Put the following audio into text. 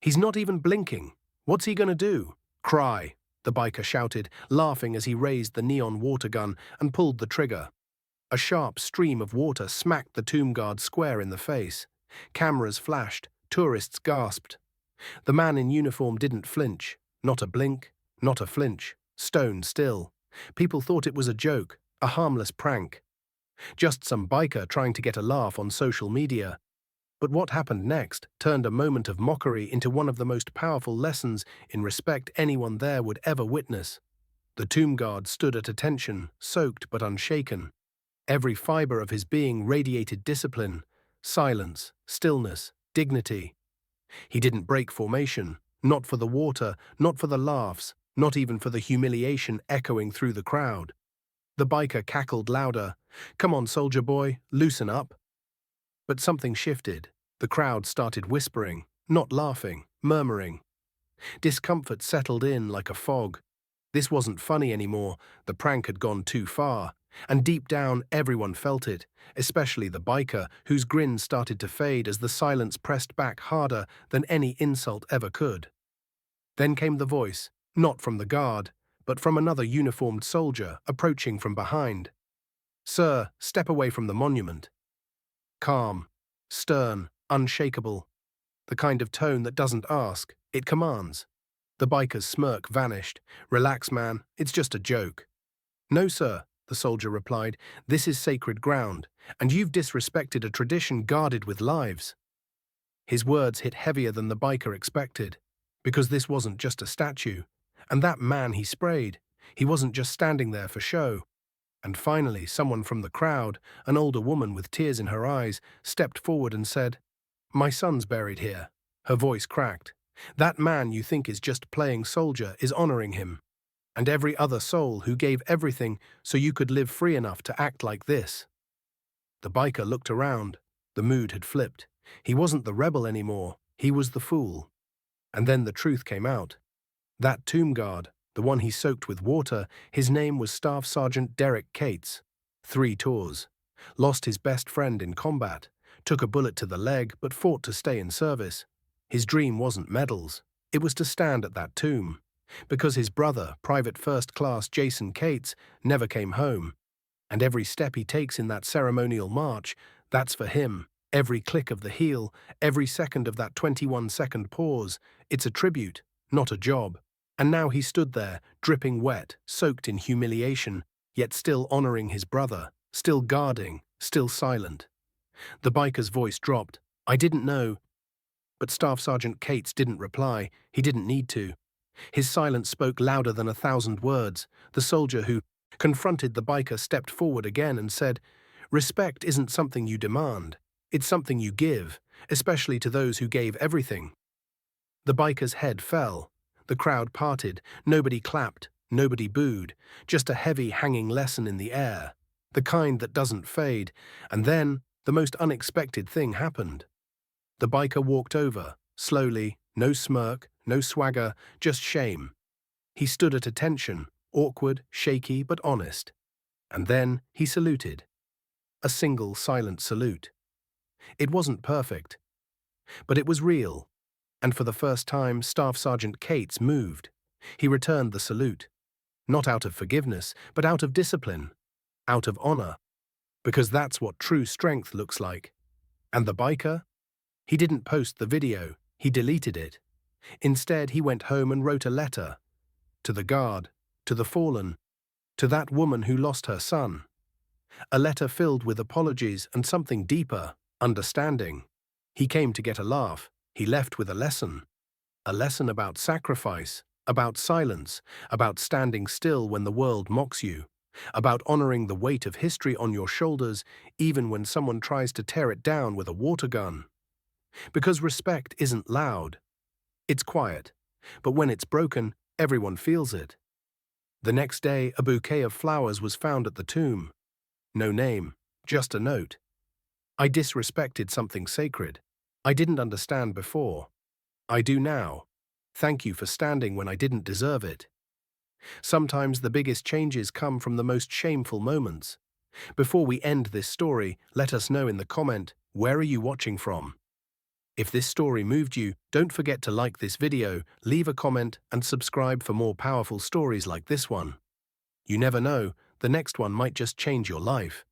He's not even blinking. What's he gonna do? Cry, the biker shouted, laughing as he raised the neon water gun and pulled the trigger. A sharp stream of water smacked the tomb guard square in the face. Cameras flashed, tourists gasped. The man in uniform didn't flinch. Not a blink, not a flinch. Stone still. People thought it was a joke, a harmless prank. Just some biker trying to get a laugh on social media. But what happened next turned a moment of mockery into one of the most powerful lessons in respect anyone there would ever witness. The tomb guard stood at attention, soaked but unshaken. Every fiber of his being radiated discipline, silence, stillness, dignity. He didn't break formation, not for the water, not for the laughs, not even for the humiliation echoing through the crowd. The biker cackled louder. "Come on, soldier boy, loosen up." But something shifted. The crowd started whispering, not laughing, murmuring. Discomfort settled in like a fog. This wasn't funny anymore, the prank had gone too far. And deep down, everyone felt it, especially the biker, whose grin started to fade as the silence pressed back harder than any insult ever could. Then came the voice, not from the guard, but from another uniformed soldier approaching from behind. "Sir, step away from the monument." Calm, stern, unshakable. The kind of tone that doesn't ask, it commands. The biker's smirk vanished. "Relax, man, it's just a joke." "No, sir," the soldier replied, "this is sacred ground, and you've disrespected a tradition guarded with lives." His words hit heavier than the biker expected, because this wasn't just a statue, and that man he sprayed, he wasn't just standing there for show. And finally, someone from the crowd, an older woman with tears in her eyes, stepped forward and said, "My son's buried here." Her voice cracked. "That man you think is just playing soldier is honoring him. And every other soul who gave everything so you could live free enough to act like this." The biker looked around. The mood had flipped. He wasn't the rebel anymore. He was the fool. And then the truth came out. That tomb guard, the one he soaked with water, his name was Staff Sergeant Derek Cates. 3 tours. Lost his best friend in combat. Took a bullet to the leg but fought to stay in service. His dream wasn't medals. It was to stand at that tomb. Because his brother, Private First Class Jason Cates, never came home. And every step he takes in that ceremonial march, that's for him. Every click of the heel, every second of that 21-second pause, it's a tribute, not a job. And now he stood there, dripping wet, soaked in humiliation, yet still honoring his brother, still guarding, still silent. The biker's voice dropped. "I didn't know." But Staff Sergeant Cates didn't reply. He didn't need to. His silence spoke louder than 1,000 words. The soldier who confronted the biker stepped forward again and said, "Respect isn't something you demand. It's something you give, especially to those who gave everything." The biker's head fell. The crowd parted. Nobody clapped. Nobody booed. Just a heavy hanging lesson in the air. The kind that doesn't fade. And then, the most unexpected thing happened. The biker walked over, slowly, no smirk, no swagger, just shame. He stood at attention, awkward, shaky, but honest. And then he saluted. A single, silent salute. It wasn't perfect, but it was real. And for the first time, Staff Sergeant Cates moved. He returned the salute. Not out of forgiveness, but out of discipline. Out of honor. Because that's what true strength looks like. And the biker? He didn't post the video. He deleted it. Instead, he went home and wrote a letter. To the guard, to the fallen, to that woman who lost her son. A letter filled with apologies and something deeper, understanding. He came to get a laugh. He left with a lesson. A lesson about sacrifice, about silence, about standing still when the world mocks you, about honoring the weight of history on your shoulders even when someone tries to tear it down with a water gun. Because respect isn't loud. It's quiet, but when it's broken, everyone feels it. The next day, a bouquet of flowers was found at the tomb. No name, just a note. "I disrespected something sacred. I didn't understand before. I do now. Thank you for standing when I didn't deserve it." Sometimes the biggest changes come from the most shameful moments. Before we end this story, let us know in the comment, where are you watching from? If this story moved you, don't forget to like this video, leave a comment, and subscribe for more powerful stories like this one. You never know, the next one might just change your life.